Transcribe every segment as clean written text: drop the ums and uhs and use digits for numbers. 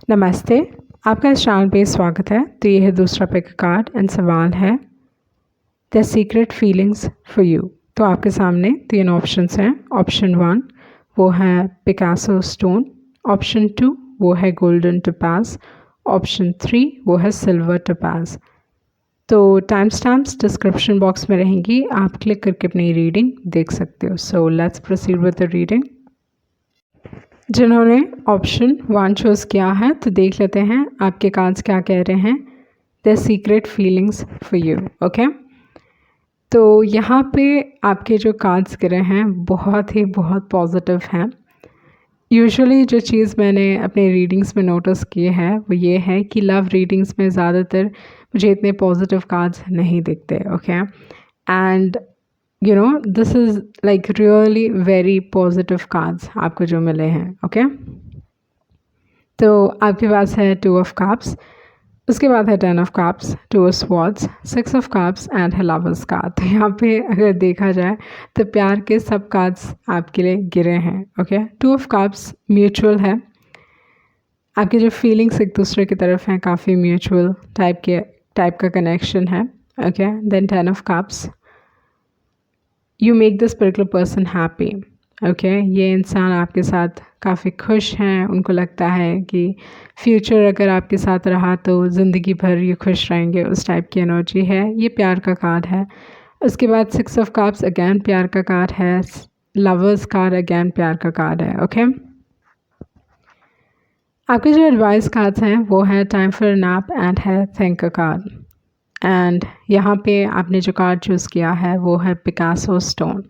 नमस्ते, आपका इस चैनल पे स्वागत है। तो ये है दूसरा पिक कार्ड एंड सवाल है the secret feelings for you. तो आपके सामने 3 ऑप्शंस हैं। ऑप्शन 1 वो है पिकासो स्टोन, ऑप्शन 2 वो है गोल्डन टोपाज, ऑप्शन 3 वो है सिल्वर टोपाज। तो टाइम स्टैम्प्स डिस्क्रिप्शन बॉक्स में रहेंगी, आप क्लिक करके अपनी रीडिंग देख सकते हो। So let's proceed with the reading. जिन्होंने ऑप्शन 1 चूज़ किया है तो देख लेते हैं आपके कार्ड्स क्या कह रहे हैं। The secret feelings for you. Okay, तो यहाँ पे आपके जो कार्ड्स गिरे हैं बहुत पॉजिटिव हैं। यूजुअली जो चीज़ मैंने अपने रीडिंग्स में नोटिस की है वो ये है कि लव रीडिंग्स में ज़्यादातर मुझे इतने पॉजिटिव कार्ड्स नहीं दिखते। Okay, and you know this is like really very positive cards आपको जो मिले हैं। ओके, तो आपके पास है 2 ऑफ कप्स, उसके बाद है 10 of cups, 2 of swords, 6 of cups and है लवर्स कार्ड। तो यहाँ पे अगर देखा जाए तो प्यार के सब कार्ड्स आपके लिए गिरे हैं। ओके, 2 ऑफ कप्स म्यूचुअल है, आपके जो फीलिंग्स एक दूसरे की तरफ हैं काफ़ी म्यूचुअल टाइप का कनेक्शन है। Okay, then 10 of cups, you make this particular person happy. Okay, ये इंसान आपके साथ काफ़ी खुश हैं, उनको लगता है कि फ्यूचर अगर आपके साथ रहा तो ज़िंदगी भर ये खुश रहेंगे, उस टाइप की एनर्जी है। ये प्यार का कार्ड है। उसके बाद 6 ऑफ कप्स अगैन प्यार का कार्ड है, लवर्स कार्ड अगैन प्यार का कार्ड है। ओके, आपके जो एडवाइस कार्ड्स हैं वो है टाइम फॉर नैप एंड है थिंक कार्ड। एंड यहाँ पे आपने जो कार्ड चूज़ किया है वो है पिकासो स्टोन।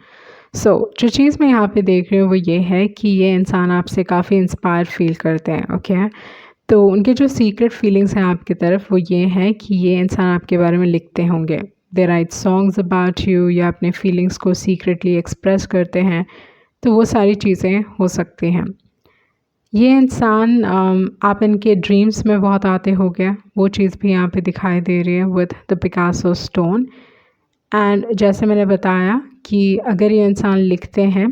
सो जो चीज़ मैं यहाँ पे देख रही हूँ वो ये है कि ये इंसान आपसे काफ़ी इंस्पायर फील करते हैं। ओके, तो उनके जो सीक्रेट फीलिंग्स हैं आपकी तरफ वो ये है कि ये इंसान आपके बारे में लिखते होंगे। दे राइट सॉन्ग्स अबाउट यू, या अपने फीलिंग्स को सीक्रेटली एक्सप्रेस करते हैं। तो वो सारी चीज़ें हो सकती हैं। ये इंसान आप इनके ड्रीम्स में बहुत आते होंगे, वो चीज़ भी यहाँ पे दिखाई दे रही है with the Picasso stone. And जैसे मैंने बताया कि अगर ये इंसान लिखते हैं,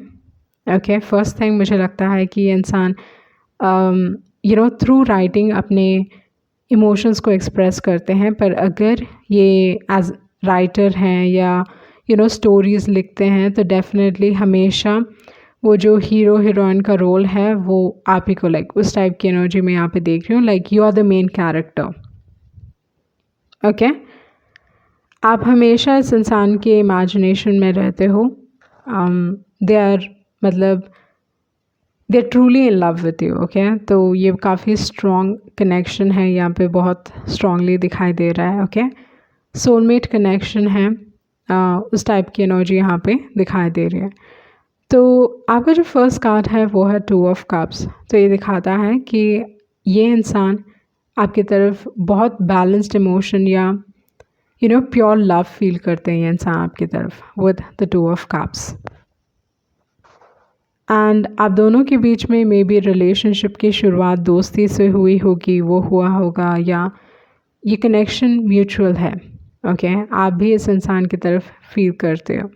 ओके, फर्स्ट थिंग मुझे लगता है कि ये इंसान थ्रू राइटिंग अपने इमोशंस को एक्सप्रेस करते हैं। पर अगर ये एज राइटर हैं या स्टोरीज़ लिखते हैं तो डेफिनेटली हमेशा वो जो हीरो हीरोइन का रोल है वो आप ही को लाइक उस टाइप की एनर्जी में यहाँ पे देख रही हूँ, like you are the main character. Okay, आप हमेशा इस इंसान के इमेजिनेशन में रहते हो। They are truly in love with you. Okay, तो ये काफ़ी स्ट्रॉन्ग कनेक्शन है, यहाँ पे बहुत स्ट्रॉन्गली दिखाई दे रहा है। ओके, सोलमेट कनेक्शन है, उस टाइप की एनर्जी यहाँ पे दिखाई दे रही है। तो आपका जो फर्स्ट कार्ड है वो है 2 ऑफ कप्स। तो ये दिखाता है कि ये इंसान आपकी तरफ बहुत बैलेंस्ड इमोशन या प्योर लव फील करते हैं ये इंसान आपकी तरफ with the 2 of cups. And आप दोनों के बीच में मे बी रिलेशनशिप की शुरुआत दोस्ती से हुई होगी, वो हुआ होगा, या ये कनेक्शन म्यूचुअल है। ओके, आप भी इस इंसान की तरफ फील करते हो।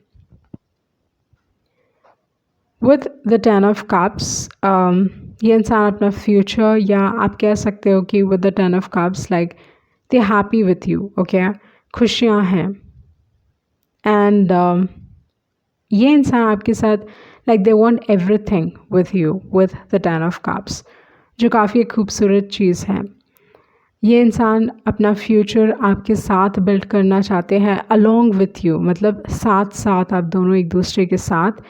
विद द 10 ऑफ कप्स, ये इंसान अपना फ्यूचर, या आप कह सकते हो कि with the 10 of cups like they happy with you. Okay, खुशियाँ हैं। एंड ये इंसान आपके साथ like they want everything with you with the 10 of cups, जो काफ़ी एक खूबसूरत चीज़ है। ये इंसान अपना फ्यूचर आपके साथ बिल्ड करना चाहते हैं अलोंग विथ यू, मतलब साथ आप दोनों एक दूसरे के साथ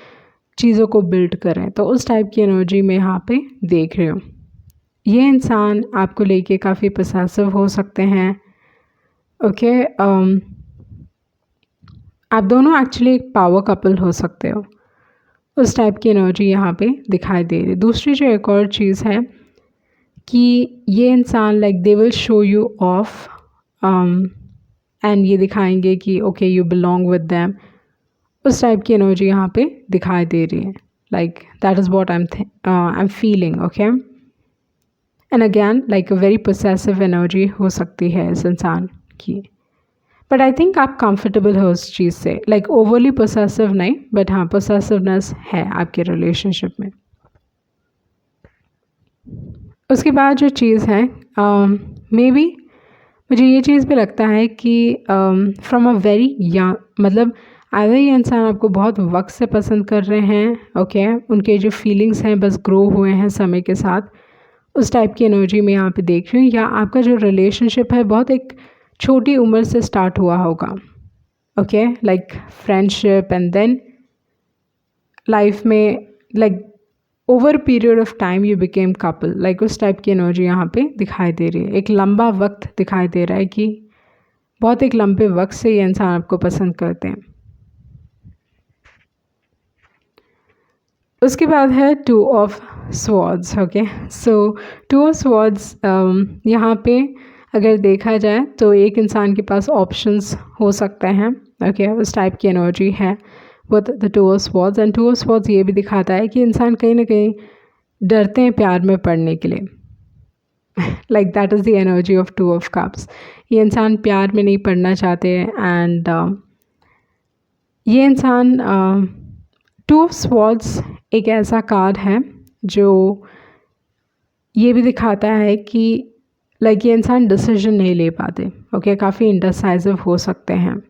चीज़ों को बिल्ड करें। तो उस टाइप की एनर्जी में यहाँ पे देख रही हूँ। ये इंसान आपको लेके काफ़ी पोसेसिव हो सकते हैं। ओके, आप दोनों एक्चुअली एक पावर कपल हो सकते हो, उस टाइप की एनर्जी यहाँ पे दिखाई दे रही है। दूसरी जो एक और चीज़ है कि ये इंसान like they will show you of and ये दिखाएंगे कि okay you belong with them, उस टाइप की एनर्जी यहाँ पे दिखाई दे रही है। Like that is what I am feeling. Okay, and again like a very possessive energy हो सकती है इस इंसान की, बट आई थिंक आप कंफर्टेबल हो उस चीज़ से, लाइक ओवरली पोसेसिव नहीं, बट हाँ पोसेसिवनेस है आपके रिलेशनशिप में। उसके बाद जो चीज़ है, मे बी मुझे ये चीज़ भी लगता है कि फ्रॉम अ वेरी यंग, मतलब आधा ये इंसान आपको बहुत वक्त से पसंद कर रहे हैं, ओके, उनके जो फीलिंग्स हैं बस ग्रो हुए हैं समय के साथ, उस टाइप की एनर्जी में यहाँ पे देख रही हूँ। या आपका जो रिलेशनशिप है बहुत एक छोटी उम्र से स्टार्ट हुआ होगा, okay, like friendship and then life में like over period of time you became couple, like उस टाइप की एनर्जी यहाँ पे दिखाई दे रही है। एक लंबा वक्त दिखाई दे रहा है कि बहुत एक लंबे वक्त से ये इंसान आपको पसंद करते हैं। उसके बाद है to of swords, okay. So to of swords यहाँ पे अगर देखा जाए तो एक इंसान के पास ऑप्शंस हो सकते हैं, ओके, उस टाइप की एनर्जी है with the two of swords. And to of swords ये भी दिखाता है कि इंसान कहीं ना कहीं डरते हैं प्यार में पड़ने के लिए like that is the energy of two of cups. ये इंसान प्यार में नहीं पड़ना चाहते एंड ये इंसान टू ऑफ स्वॉर्ड्स एक ऐसा कार्ड है जो ये भी दिखाता है कि लाइक ये इंसान डिसीजन नहीं ले पाते, ओके, काफ़ी इंडिसाइसिव हो सकते हैं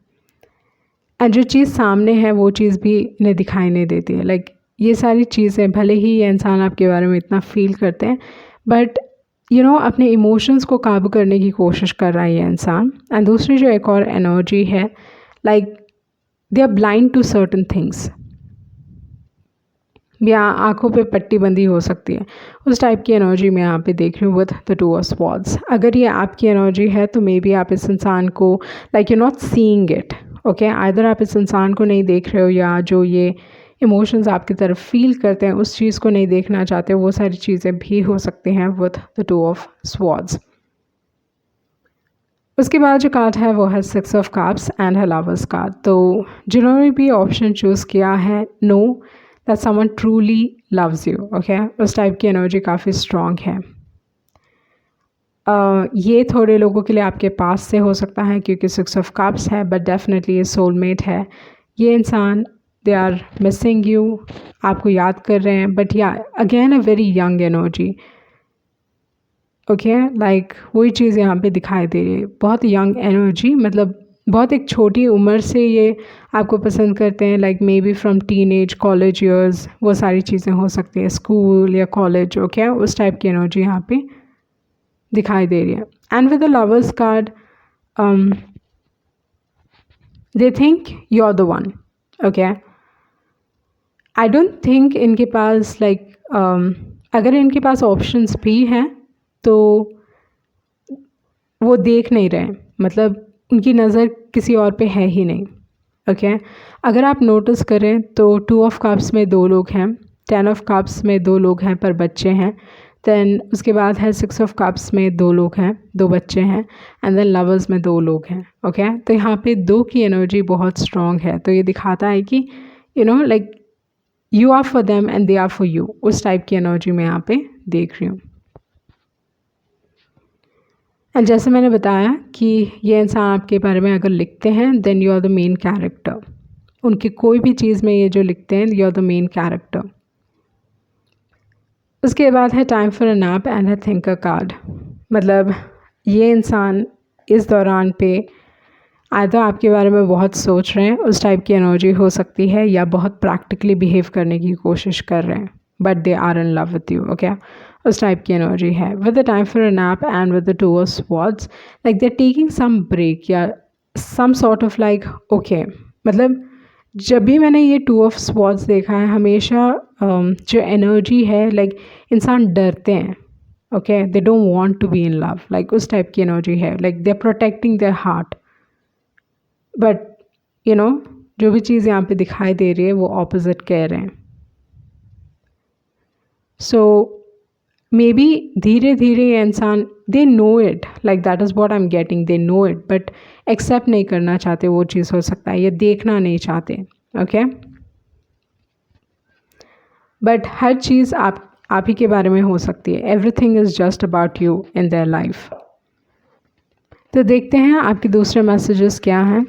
एंड जो चीज़ सामने है वो चीज़ भी इन्हें दिखाई नहीं देती है। लाइक ये सारी चीज़ें भले ही ये इंसान आपके बारे में इतना फील करते हैं बट अपने इमोशंस को काबू करने की कोशिश कर रहा है ये इंसान। एंड दूसरी जो एक और एनर्जी है, like they are blind to certain things, या आंखों पे पट्टी बंदी हो सकती है, उस टाइप की एनर्जी मैं यहाँ पे देख रही हूँ with the two of swords. अगर ये आपकी एनर्जी है तो मे बी आप इस इंसान को like you not seeing it, okay, either आप इस इंसान को नहीं देख रहे हो या जो ये इमोशंस आपकी तरफ फील करते हैं उस चीज़ को नहीं देखना चाहते, वो सारी चीज़ें भी हो सकती हैं with the two of swords. उसके बाद जो कार्ड है वो है सिक्स ऑफ कप्स एंड है लवर्स कार्ड। तो जिन्होंने भी ऑप्शन चूज़ किया है, know that someone truly loves you, okay, उस टाइप की एनर्जी काफ़ी स्ट्रॉन्ग है। ये थोड़े लोगों के लिए आपके पास से हो सकता है क्योंकि सिक्स ऑफ कप्स है, बट डेफिनेटली ये सोलमेट है। ये इंसान दे आर मिसिंग यू, आपको याद कर रहे हैं, बट या again a very young energy, okay, like वही चीज़ यहाँ पे दिखाई दे रही है, बहुत यंग एनर्जी, मतलब बहुत एक छोटी उम्र से ये आपको पसंद करते हैं, like maybe from teenage, college years, वो सारी चीज़ें हो सकती है, स्कूल या कॉलेज, ओके, उस टाइप की एनर्जी यहाँ पे दिखाई दे रही है। And with the lovers card they think you are the one, okay. I don't think इनके पास लाइक अगर इनके पास ऑप्शंस भी हैं तो वो देख नहीं रहे, मतलब उनकी नज़र किसी और पे है ही नहीं, ओके। अगर आप नोटिस करें तो टू ऑफ कप्स में दो लोग हैं, टेन ऑफ कप्स में दो लोग हैं पर बच्चे हैं, देन उसके बाद है सिक्स ऑफ कप्स में दो लोग हैं, दो बच्चे हैं, एंड देन लवर्स में दो लोग हैं, ओके। तो यहाँ पे दो की एनर्जी बहुत स्ट्रॉन्ग है, तो ये दिखाता है कि like you are for them and they are for you, उस टाइप की एनर्जी मैं यहाँ पे देख रही हूँ। एंड जैसे मैंने बताया कि ये इंसान आपके बारे में अगर लिखते हैं then you are the main character, उनकी कोई भी चीज़ में ये जो लिखते हैं you are the main character. उसके बाद है time for a nap and है थिंकर कार्ड, मतलब ये इंसान इस दौरान पे आधा आपके बारे में बहुत सोच रहे हैं, उस टाइप की एनर्जी हो सकती है, या बहुत प्रैक्टिकली बिहेव करने की कोशिश कर रहे हैं but they are in love with you, okay, उस टाइप की एनर्जी है। With the time for a nap and with the two of swords, like they are taking some break या some sort of like, okay, मतलब जब भी मैंने ये to of swords देखा है हमेशा जो एनर्जी है लाइक इंसान डरते हैं, okay, they don't want to be in love, like उस टाइप की एनर्जी है, like they are protecting their heart, but जो भी चीज़ यहाँ पे दिखाई दे रही है वो ऑपोजिट कह रहे हैं। सो मे बी धीरे धीरे ये इंसान they know it, like that is what I am getting, they know it but accept नहीं करना चाहते, वो चीज़ हो सकता है, ये देखना नहीं चाहते, ओके। बट हर चीज़ आप ही के बारे में हो सकती है, everything is just about you in their life. तो देखते हैं आपके दूसरे मैसेजेस क्या हैं।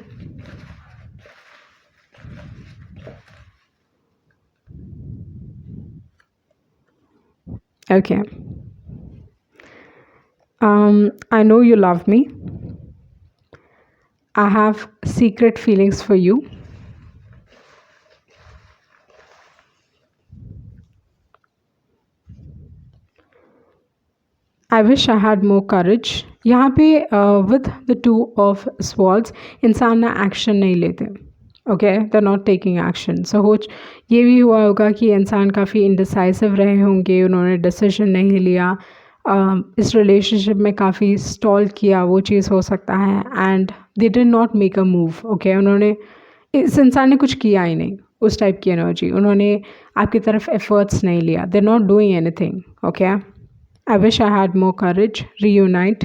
Okay I know you love me. I have secret feelings for you. I wish I had more courage. यहाँ पे with the two of swords इंसान ना एक्शन नहीं लेते, okay, they not taking action. So हो ये भी हुआ होगा कि इंसान काफ़ी इंडिसाइसिव रहे होंगे, उन्होंने डिसीजन नहीं लिया, इस रिलेशनशिप में काफ़ी स्टॉल किया, वो चीज़ हो सकता है. And they did not make a move, okay, उन्होंने, इस इंसान ने कुछ किया ही नहीं, उस टाइप की एनर्जी, उन्होंने आपकी तरफ एफर्ट्स नहीं लिया, they not doing anything, okay. I wish I had more courage. Reunite.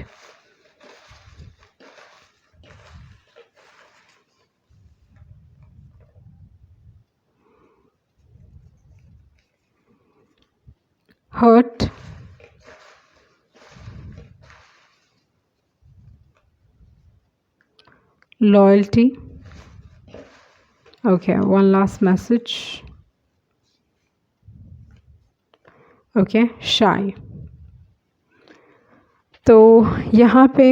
Hurt. Loyalty. Okay, one last message. Okay, shy. तो यहाँ पे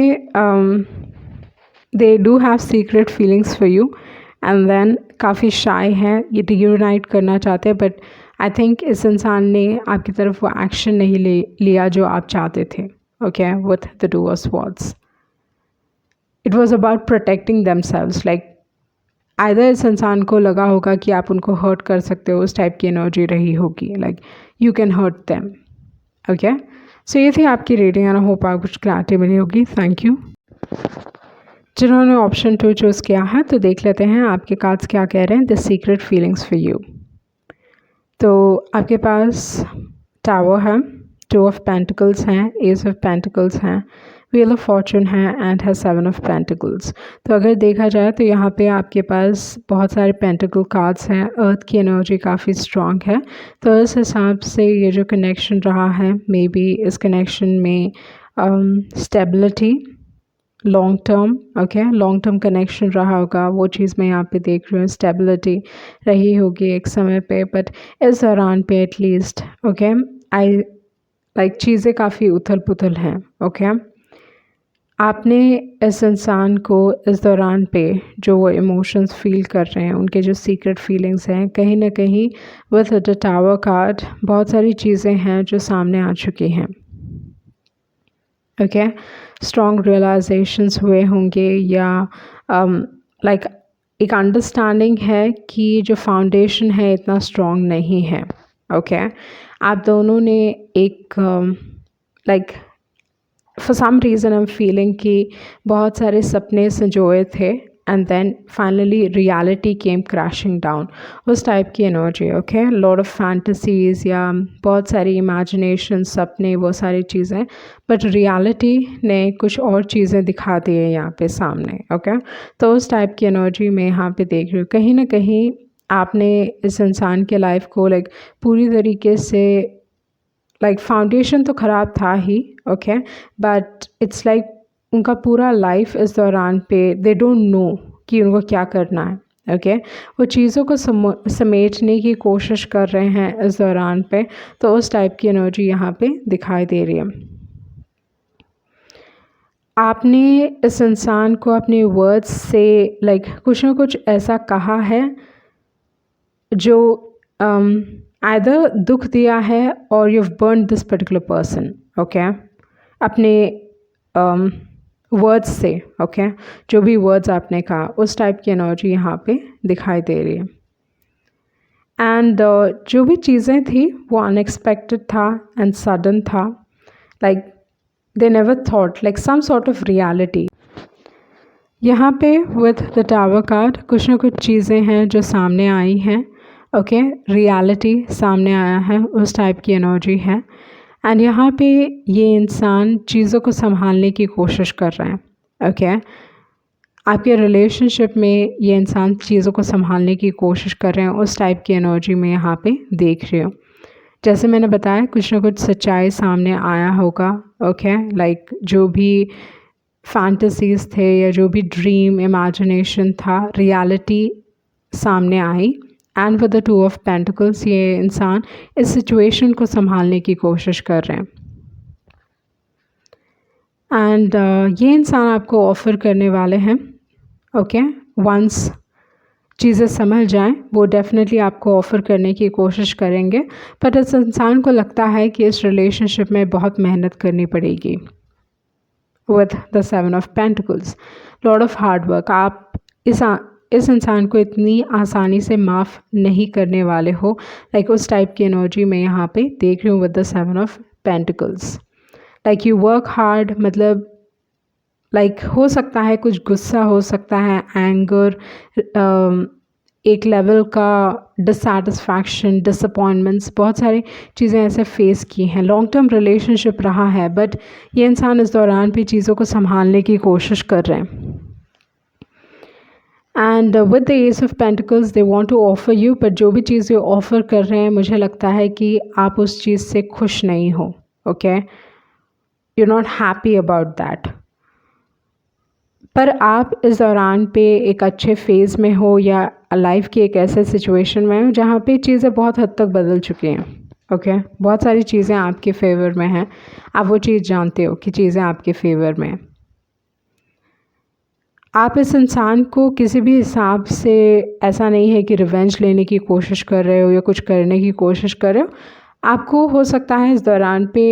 they do have secret feelings for you and then काफ़ी shy है, ये reunite करना चाहते हैं, but I think इस इंसान ने आपकी तरफ वो एक्शन नहीं लिया जो आप चाहते थे, okay, with the two of swords. It was about protecting themselves, like either इस इंसान को लगा होगा कि आप उनको हर्ट कर सकते हो, उस टाइप की एनर्जी रही होगी, like you can hurt them, okay. So ये थी आपकी रीडिंग एंड आई होप आपको कुछ क्लैरिटी मिली होगी. Thank you. जिन्होंने ऑप्शन 2 चूज़ किया है तो देख लेते हैं आपके कार्ड्स क्या कह रहे हैं. The secret feelings for you. तो आपके पास टावर है, 2 ऑफ पेंटिकल्स हैं, एस ऑफ पेंटिकल्स हैं, व्हील ऑफ फॉर्चून है एंड है 7 ऑफ पेंटिकल्स. तो अगर देखा जाए तो यहाँ पे आपके पास बहुत सारे पेंटिकल कार्ड्स हैं, अर्थ की एनर्जी काफ़ी स्ट्रॉन्ग है. तो इस हिसाब से ये जो कनेक्शन रहा है, मे बी इस कनेक्शन में stability, long term, okay, long term connection रहा होगा, वो चीज़ मैं यहाँ पे देख रही हूँ. स्टेबिलिटी रही होगी एक समय पे, बट इस दौरान पे एटलीस्ट, ओके, आई लाइक चीज़ें काफ़ी उथल पुथल हैं, ओके. आपने इस इंसान को इस दौरान पे जो वो इमोशंस फील कर रहे हैं, उनके जो सीक्रेट फीलिंग्स हैं, कहीं ना कहीं विद द टावर कार्ड बहुत सारी चीज़ें हैं जो सामने आ चुकी हैं, ओके. स्ट्रॉन्ग रियलाइजेशंस हुए होंगे या लाइक एक अंडरस्टैंडिंग है कि जो फाउंडेशन है इतना स्ट्रॉन्ग नहीं है, ओके. आप दोनों ने एक like for some reason I am feeling कि बहुत सारे सपने संजोए थे and then finally reality came crashing down, उस टाइप की energy, okay. Lot of fantasies या बहुत सारी इमेजिनेशन, सपने, वो सारी चीज़ें, बट रियलिटी ने कुछ और चीज़ें दिखा दी है यहाँ पे सामने, ओके. तो उस टाइप की एनर्जी में यहाँ पे देख रही हूँ. कहीं ना कहीं आपने इस इंसान के लाइफ को लाइक पूरी तरीके से लाइक फाउंडेशन तो ख़राब था ही, ओके, बट इट्स लाइक उनका पूरा लाइफ इस दौरान पे दे डोंट नो कि उनको क्या करना है, ओके. वो चीज़ों को समेटने की कोशिश कर रहे हैं इस दौरान पे. तो उस टाइप की एनर्जी यहाँ पे दिखाई दे रही है. आपने इस इंसान को अपने वर्ड्स से लाइक कुछ ना कुछ ऐसा कहा है जो आइदर दुख दिया है और you have burn this particular person, okay, अपने वर्ड्स से, ओके, जो भी वर्ड्स आपने कहा, उस टाइप की एनर्जी यहाँ पे दिखाई दे रही है. एंड जो भी चीज़ें थी वो अनएक्सपेक्टेड था एंड सडन था, like they never thought like some sort of reality. यहाँ पे विद द टावर कार्ड कुछ ना कुछ चीज़ें हैं जो सामने आई हैं, ओके, रियलिटी सामने आया है, उस टाइप की एनर्जी है. एंड यहाँ पे ये इंसान चीज़ों को संभालने की कोशिश कर रहे हैं, ओके. आपके रिलेशनशिप में ये इंसान चीज़ों को संभालने की कोशिश कर रहे हैं, उस टाइप की एनर्जी में यहाँ पे देख रही हूँ. जैसे मैंने बताया कुछ ना कुछ सच्चाई सामने आया होगा, ओके, लाइक जो भी फैंटसीज़ थे या जो भी ड्रीम इमेजिनेशन था, रियलिटी सामने आई. And with the 2 of pentacles ये इंसान इस सिचुएशन को संभालने की कोशिश कर रहे हैं. एंड ये इंसान आपको ऑफ़र करने वाले हैं, ओके, वंस चीज़ें समझ जाएं वो डेफिनेटली आपको ऑफ़र करने की कोशिश करेंगे, बट इस इंसान को लगता है कि इस रिलेशनशिप में बहुत मेहनत करनी पड़ेगी। With the 7 of pentacles, lot of hard work. आप इस इंसान को इतनी आसानी से माफ़ नहीं करने वाले हो, लाइक उस टाइप की एनर्जी मैं यहाँ पे देख रही हूँ with the 7 of pentacles. Like you work hard, मतलब लाइक हो सकता है कुछ गुस्सा हो सकता है, एंगर, एक लेवल का डिससेटिस्फैक्शन, डिसअपॉइंटमेंट्स, बहुत सारी चीज़ें ऐसे फेस की हैं। लॉन्ग टर्म रिलेशनशिप रहा है, बट ये इंसान इस दौरान भी चीज़ों को संभालने की कोशिश कर रहे हैं। And with the ace of pentacles they want to offer you, but जो भी चीज़ ये ऑफ़र कर रहे हैं मुझे लगता है कि आप उस चीज़ से खुश नहीं हो, okay, you not happy about that. पर आप इस दौरान पे एक अच्छे फेज़ में हो या लाइफ की एक ऐसे सिचुएशन में हो जहाँ पे चीज़ें बहुत हद तक बदल चुकी हैं, ओके, बहुत सारी चीज़ें आपके फेवर में हैं, आप वो चीज़ जानते हो कि चीज़ें आपके फेवर में हैं। आप इस इंसान को किसी भी हिसाब से ऐसा नहीं है कि रिवेंज लेने की कोशिश कर रहे हो या कुछ करने की कोशिश कर रहे हो। आपको हो सकता है इस दौरान पे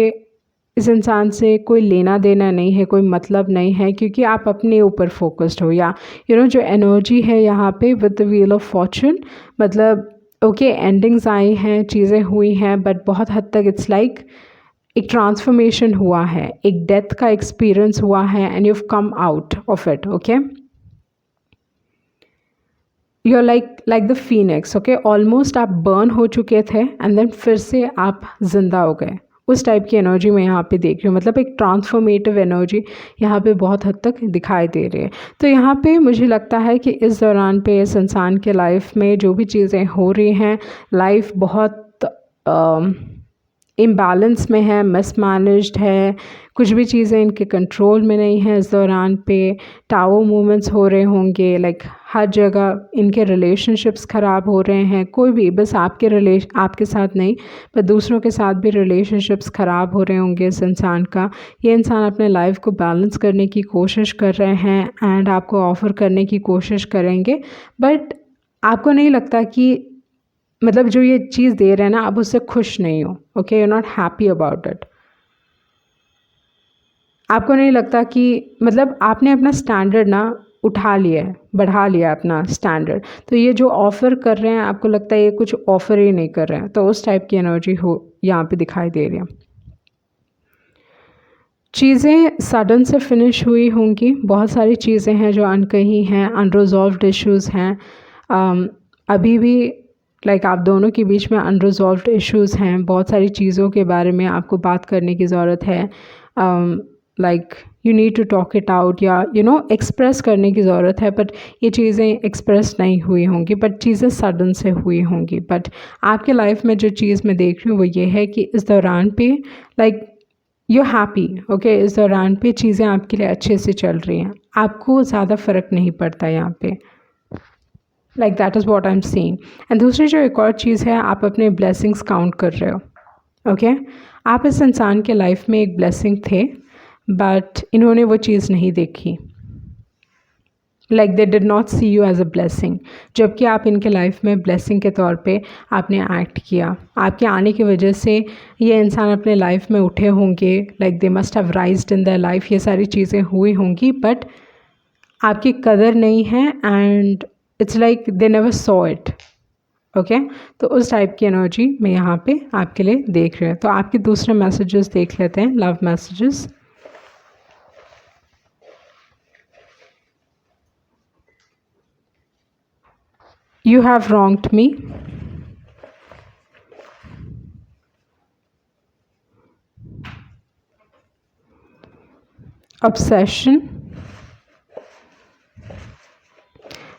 इस इंसान से कोई लेना देना नहीं है, कोई मतलब नहीं है, क्योंकि आप अपने ऊपर फोकस्ड हो, या जो एनर्जी है यहाँ पे with the wheel of Fortune, मतलब ओके, एंडिंग्स आई हैं, चीज़ें हुई हैं, बट बहुत हद तक इट्स लाइक एक ट्रांसफॉर्मेशन हुआ है, एक डेथ का एक्सपीरियंस हुआ है, and you've come out of it, okay. you're like the Phoenix, okay, almost आप बर्न हो चुके थे एंड देन फिर से आप जिंदा हो गए, उस टाइप की एनर्जी मैं यहाँ पे देख रही हूँ। मतलब एक ट्रांसफॉर्मेटिव एनर्जी यहाँ पे बहुत हद तक दिखाई दे रही है। तो यहाँ पे मुझे लगता है कि इस दौरान पे इस इंसान के लाइफ में जो भी चीज़ें हो रही हैं, लाइफ बहुत इम्बैलेंस में है, मिसमैनेज्ड है, कुछ भी चीज़ें इनके कंट्रोल में नहीं है। इस दौरान पे टावर मूवमेंट्स हो रहे होंगे, लाइक हर जगह इनके रिलेशनशिप्स ख़राब हो रहे हैं, कोई भी, बस आपके साथ नहीं पर दूसरों के साथ भी रिलेशनशिप्स ख़राब हो रहे होंगे इस इंसान का। ये इंसान अपने लाइफ को बैलेंस करने की कोशिश कर रहे हैं एंड आपको ऑफ़र करने की कोशिश करेंगे, बट आपको नहीं लगता कि मतलब जो ये चीज़ दे रहे हैं ना, आप उससे खुश नहीं हो, okay, you not happy about it. आपको नहीं लगता कि मतलब आपने अपना स्टैंडर्ड ना उठा लिया है, बढ़ा लिया अपना स्टैंडर्ड, तो ये जो ऑफ़र कर रहे हैं आपको लगता है ये कुछ ऑफ़र ही नहीं कर रहे हैं, तो उस टाइप की एनर्जी हो यहाँ पे दिखाई दे रही है। चीज़ें सडन से फिनिश हुई होंगी, बहुत सारी चीज़ें हैं जो अनकही हैं, अनरिजॉल्व्ड इश्यूज़ हैं, अभी भी लाइक आप दोनों के बीच में अनरिजॉल्व्ड इश्यूज़ हैं, बहुत सारी चीज़ों के बारे में आपको बात करने की ज़रूरत है, like you need to talk it out, या एक्सप्रेस करने की ज़रूरत है, बट ये चीज़ें एक्सप्रेस नहीं हुई होंगी, बट चीज़ें सडन से हुई होंगी। बट आपके लाइफ में जो चीज़ मैं देख रही हूँ वो ये है कि इस दौरान पे लाइक यू हैप्पी, ओके, इस दौरान पे चीज़ें आपके लिए अच्छे से चल रही हैं, आपको ज़्यादा फ़र्क नहीं पड़ता यहाँ पे, like that is what I am seeing. And दूसरी जो एक और चीज़ है, आप अपने ब्लेसिंग्स काउंट कर रहे हो, ओके, आप इस इंसान के लाइफ में एक ब्लेसिंग थे, बट इन्होंने वो चीज़ नहीं देखी, like they did not see you as a blessing, जबकि आप इनके लाइफ में ब्लेसिंग के तौर पे आपने एक्ट किया। आपके आने की वजह से ये इंसान अपने लाइफ में उठे होंगे, like they must have राइज्ड in their life, ये सारी चीज़ें हुई होंगी, बट आपकी कदर नहीं है and it's like they never saw it, okay. तो उस टाइप की एनर्जी मैं यहाँ पे आपके लिए देख रही हूँ। तो आपके दूसरे मैसेजेस देख लेते हैं, love messages. You have wronged me. Obsession.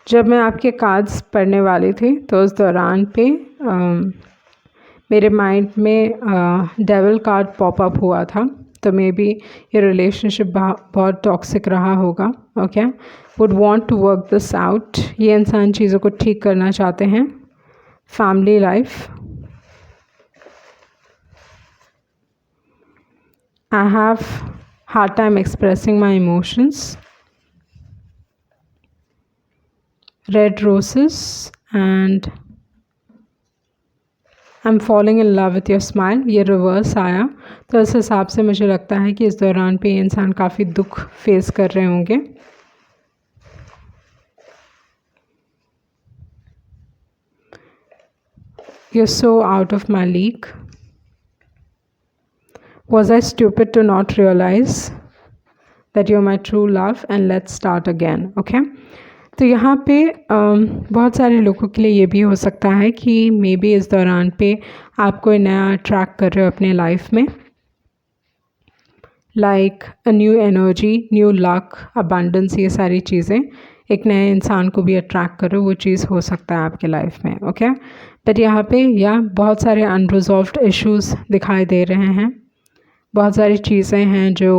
जब मैं आपके कार्ड्स पढ़ने वाली थी तो उस दौरान पे मेरे माइंड में डेविल कार्ड पॉप अप हुआ था, तो मे बी ये रिलेशनशिप बहुत टॉक्सिक रहा होगा, okay. Would want to work this out, ये इंसान चीज़ों को ठीक करना चाहते हैं। Family life, I have hard time expressing my emotions, red roses, and I am falling in love with your smile. ये रिवर्स आया, तो इस हिसाब से मुझे लगता है कि इस दौरान पे ये इंसान काफ़ी दुख फेस कर रहे होंगे। You so out of my league, was I stupid to not realise that you are my true love, and let's start again. Okay, तो यहाँ पे बहुत सारे लोगों के लिए ये भी हो सकता है कि मे बी इस दौरान पे आप कोई नया ट्रैक कर रहे हो अपने लाइफ में, like a new energy, new luck, abundance, ये सारी चीज़ें एक नए इंसान को भी अट्रैक्ट करो, वो चीज़ हो सकता है आपके लाइफ में। ओके, बट यहाँ पे बहुत सारे अनरिजॉल्व्ड इश्यूज़ दिखाई दे रहे हैं, बहुत सारी चीज़ें हैं जो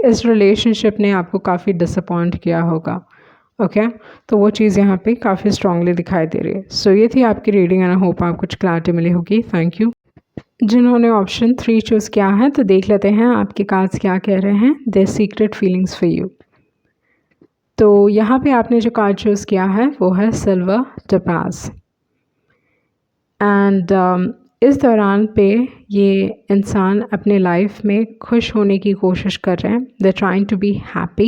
इस रिलेशनशिप ने आपको काफ़ी डिसअपॉइंट किया होगा। ओके, तो वो चीज़ यहाँ पे काफ़ी स्ट्रांगली दिखाई दे रही है। सो ये थी आपकी रीडिंग, एंड आई होप आपको कुछ क्लैरिटी मिली होगी। Thank you. जिन्होंने ऑप्शन 3 चूज़ किया है, तो देख लेते हैं आपके कार्ड्स क्या कह रहे हैं। Their secret feelings for you. तो यहाँ पे आपने जो कार्ड चूज़ किया है वो है सिल्वर टोपाज, एंड इस दौरान पे ये इंसान अपने लाइफ में खुश होने की कोशिश कर रहे हैं। They trying to be happy.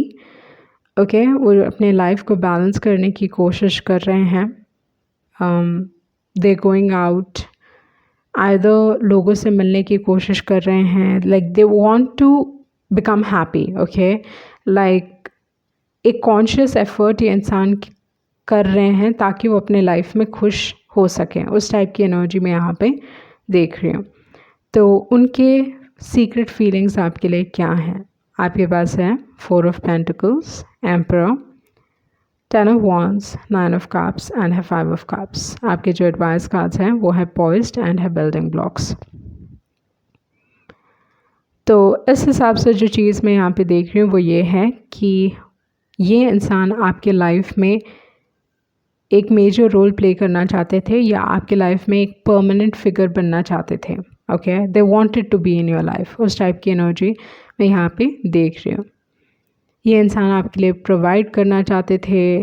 Okay, वो अपने लाइफ को बैलेंस करने की कोशिश कर रहे हैं। दे गोइंग आउट, आइदर लोगों से मिलने की कोशिश कर रहे हैं, like they want to become happy. Okay, like एक कॉन्शियस एफर्ट ये इंसान कर रहे हैं ताकि वो अपने लाइफ में खुश हो सकें, उस टाइप की एनर्जी में यहाँ पे देख रही हूँ। तो उनके सीक्रेट फीलिंग्स आपके लिए क्या हैं? आपके पास है 4 of pentacles, emperor, 10 of wands, 9 of cups and है 5 ऑफ कप्स। आपके जो एडवाइस कार्ड्स हैं वो है पॉइज्ड एंड है बिल्डिंग ब्लॉक्स। तो इस हिसाब से जो चीज़ मैं यहाँ पे देख रही हूँ वो ये है कि ये इंसान आपके लाइफ में एक मेजर रोल प्ले करना चाहते थे, या आपके लाइफ में एक परमानेंट फिगर बनना चाहते थे। Okay, they wanted to be in your life, उस टाइप की एनर्जी मैं यहाँ पे देख रही हूँ। ये इंसान आपके लिए प्रोवाइड करना चाहते थे,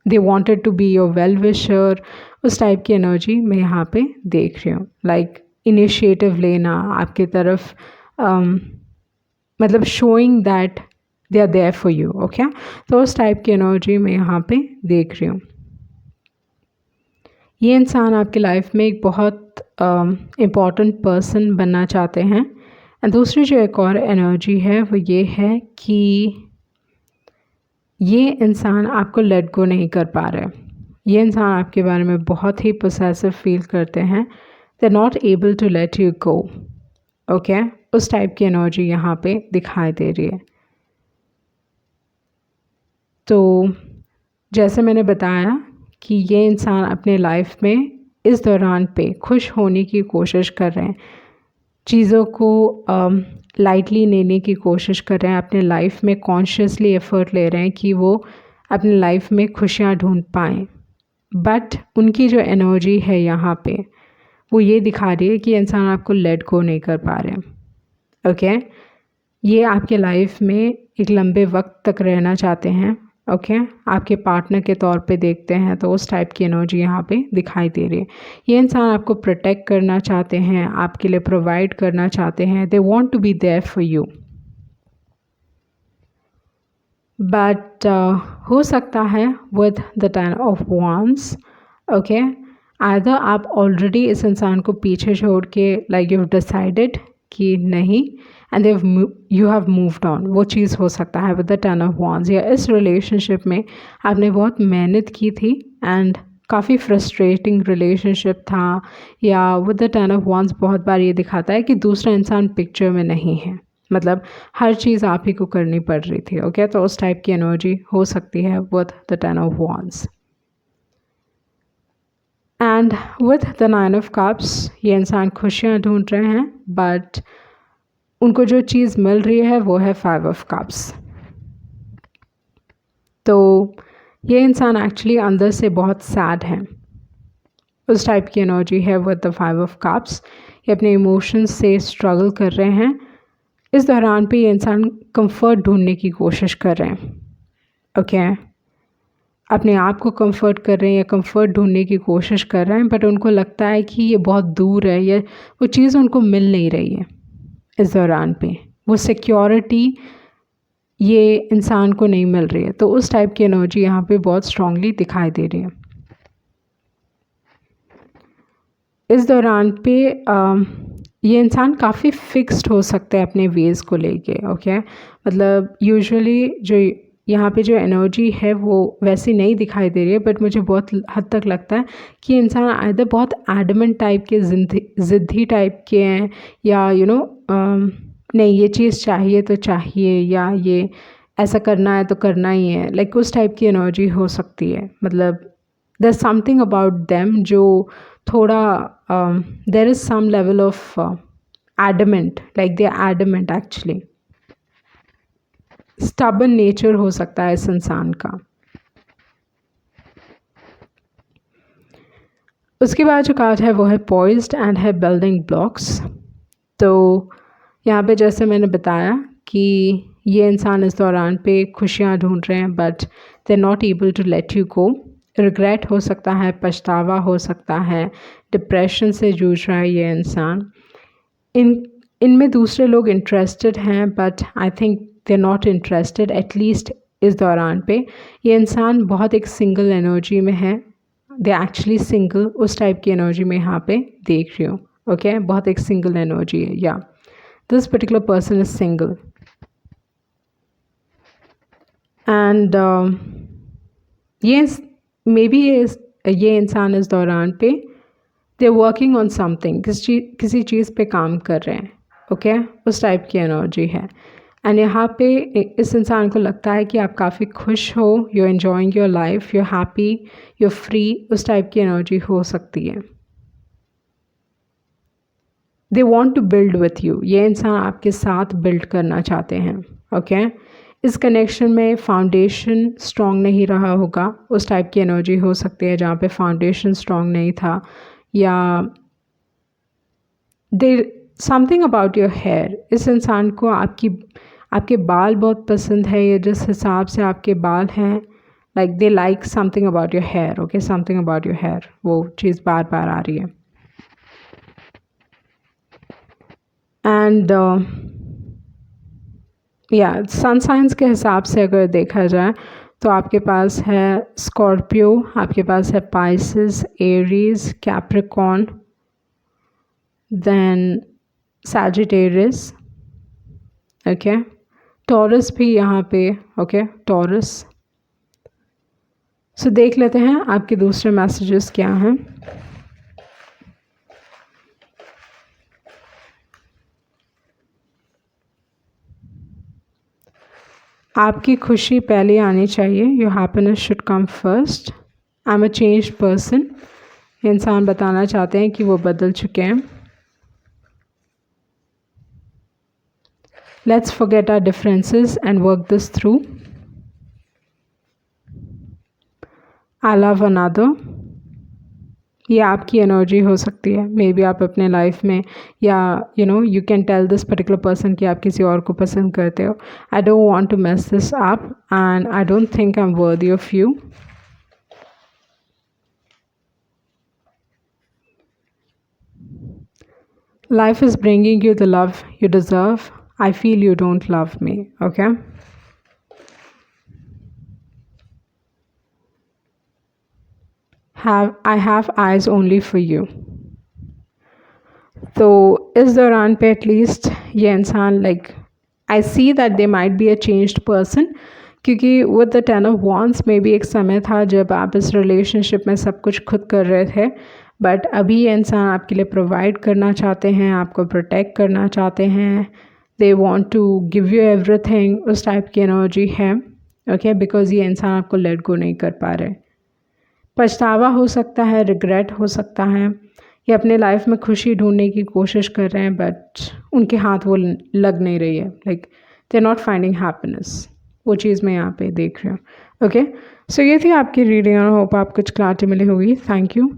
they wanted to be your well wisher, उस टाइप की एनर्जी मैं यहाँ पे देख रही हूँ। लाइक इनिशिएटिव लेना आपके तरफ, मतलब showing that they are there for you. Okay, तो उस टाइप की एनर्जी मैं यहाँ पे देख रही हूँ। ये इंसान आपकी लाइफ में एक बहुत इम्पॉर्टेंट पर्सन बनना चाहते हैं। एंड दूसरी जो एक और एनर्जी है वो ये है कि ये इंसान आपको लेट गो नहीं कर पा रहे। ये इंसान आपके बारे में बहुत ही पोसेसिव फील करते हैं, they are not able to let you go. Okay, उस टाइप की एनर्जी यहाँ पे दिखाई दे रही है। तो जैसे मैंने बताया कि ये इंसान अपने लाइफ में इस दौरान पे खुश होने की कोशिश कर रहे हैं, चीज़ों को लाइटली लेने की कोशिश कर रहे हैं, अपने लाइफ में कॉन्शियसली एफर्ट ले रहे हैं कि वो अपने लाइफ में खुशियाँ ढूंढ पाएँ। बट उनकी जो एनर्जी है यहाँ पे वो ये दिखा रही है कि इंसान आपको लेट गो नहीं कर पा रहे। ओके, ये आपके लाइफ में एक लंबे वक्त तक रहना चाहते हैं। ओके, आपके पार्टनर के तौर पे देखते हैं तो उस टाइप की एनर्जी यहाँ पे दिखाई दे रही है। ये इंसान आपको प्रोटेक्ट करना चाहते हैं, आपके लिए प्रोवाइड करना चाहते हैं, they want to be there for you. But हो सकता है with the 10 of wands, okay, either आप ऑलरेडी इस इंसान को पीछे छोड़ के लाइक यू हैव डिसाइडेड कि नहीं, and you have moved on, वो चीज़ हो सकता है विद द 10 ऑफ वॉन्ड्स। या इस रिलेशनशिप में आपने बहुत मेहनत की थी एंड काफ़ी फ्रस्ट्रेटिंग रिलेशनशिप था, या विद द 10 ऑफ वॉन्ड्स बहुत बार ये दिखाता है कि दूसरा इंसान पिक्चर में नहीं है, मतलब हर चीज़ आप ही को करनी पड़ रही थी। ओके, तो उस टाइप की एनर्जी हो सकती है with the 10 of wands. And with the 9 of cups, ये इंसान खुशियाँ ढूंढ रहे हैं, बट उनको जो चीज़ मिल रही है वो है 5 ऑफ कप्स। तो ये इंसान एक्चुअली अंदर से बहुत सैड है, उस टाइप की एनर्जी है विद द 5 ऑफ कप्स। या अपने इमोशंस से स्ट्रगल कर रहे हैं, इस दौरान पे ये इंसान कंफर्ट ढूंढने की कोशिश कर रहे हैं। ओके, अपने आप को कंफर्ट कर रहे हैं या कंफर्ट ढूंढने की कोशिश कर रहे हैं, बट उनको लगता है कि ये बहुत दूर है या वो चीज़ उनको मिल नहीं रही है। इस दौरान पे वो सिक्योरिटी ये इंसान को नहीं मिल रही है, तो उस टाइप की एनर्जी यहाँ पे बहुत स्ट्रांगली दिखाई दे रही है। इस दौरान पे ये इंसान काफ़ी फिक्स्ड हो सकता है अपने वेज़ को लेके। ओके, मतलब यूजुअली जो यहाँ पे जो एनर्जी है वो वैसी नहीं दिखाई दे रही है, बट मुझे बहुत हद तक लगता है कि इंसान आइदर बहुत एडमेंट टाइप के ज़िद्दी टाइप के हैं, या नहीं ये चीज़ चाहिए तो चाहिए, या ये ऐसा करना है तो करना ही है, लाइक उस टाइप की एनर्जी हो सकती है। मतलब there is something about them जो थोड़ा there is some level of adamant, like they are adamant actually. Stubborn nature हो सकता है इस इंसान का। उसके बाद जो कार्ड है वो है पॉइज्ड एंड है बिल्डिंग ब्लॉक्स। तो यहाँ पे जैसे मैंने बताया कि ये इंसान इस दौरान पे खुशियाँ ढूंढ रहे हैं, but they are not able to let you go. Regret हो सकता है, पछतावा हो सकता है, डिप्रेशन से जूझ रहा है ये इंसान। इनमें दूसरे लोग इंटरेस्टेड हैं, but I think they are not interested at least इस दौरान पे। ये इंसान बहुत एक सिंगल एनर्जी में है, दे एक्चुअली सिंगल, उस टाइप की एनर्जी में यहाँ पे देख रही हूँ। ओके, बहुत एक सिंगल एनर्जी है, या this particular person is single and ये मे बी ये इंसान इस दौरान पे they are working on something, किसी चीज़ पे काम कर रहे हैं। ओके, उस टाइप की एनर्जी है। एंड यहाँ पे इस इंसान को लगता है कि आप काफ़ी खुश हो, you are enjoying your life, you are happy, you are free, उस टाइप की एनर्जी हो सकती है। They want to build with you, ये इंसान आपके साथ बिल्ड करना चाहते हैं। ओके, इस कनेक्शन में फाउंडेशन स्ट्रॉन्ग नहीं रहा होगा, उस टाइप की एनर्जी हो सकती है जहाँ पे फाउंडेशन स्ट्रॉन्ग नहीं था, या they something about your hair. इस इंसान को आपके बाल बहुत पसंद है, या जिस हिसाब से आपके बाल हैं, like they like something about your hair. Okay, something about your hair, वो चीज़ बार बार आ रही है। एंड या सन साइंस के हिसाब से अगर देखा जाए तो आपके पास है स्कॉर्पियो, आपके पास है Pisces, Aries, Capricorn, then Sagittarius. Okay, Taurus भी यहाँ पे। Okay, taurus. सो देख लेते हैं आपके दूसरे मैसेजेस क्या हैं। आपकी खुशी पहले आनी चाहिए, your happiness should come first. I am a changed person, इंसान बताना चाहते हैं कि वो बदल चुके हैं। Let's forget our differences and work this through. I love another, ये आपकी एनर्जी हो सकती है। मे बी आप अपने लाइफ में, या you can tell this particular person कि आप किसी और को पसंद करते हो। I don't want to mess this up and I don't think I am worthy of you. Life is bringing you the love you deserve. I feel you don't love me. Okay, I have eyes only for you. तो इस दौरान पे at least ये इंसान like I see that they might be a changed person, क्योंकि with the 10 of wands में भी एक समय था जब आप इस रिलेशनशिप में सब कुछ खुद कर रहे थे, बट अभी ये इंसान आपके लिए प्रोवाइड करना चाहते हैं, आपको प्रोटेक्ट करना चाहते हैं, they want to give you everything, उस टाइप की एनर्जी है। ओके, बिकॉज ये इंसान आपको लेट गो नहीं कर पा रहे। पछतावा हो सकता है, रिग्रेट हो सकता है, ये अपने लाइफ में खुशी ढूंढने की कोशिश कर रहे हैं, बट उनके हाथ वो लग नहीं रही है, like they are not finding happiness. वो चीज़ मैं यहाँ पे देख रही हूँ। ओके, सो ये थी आपकी रीडिंग और होप आप कुछ क्लैरिटी मिली होगी। Thank you.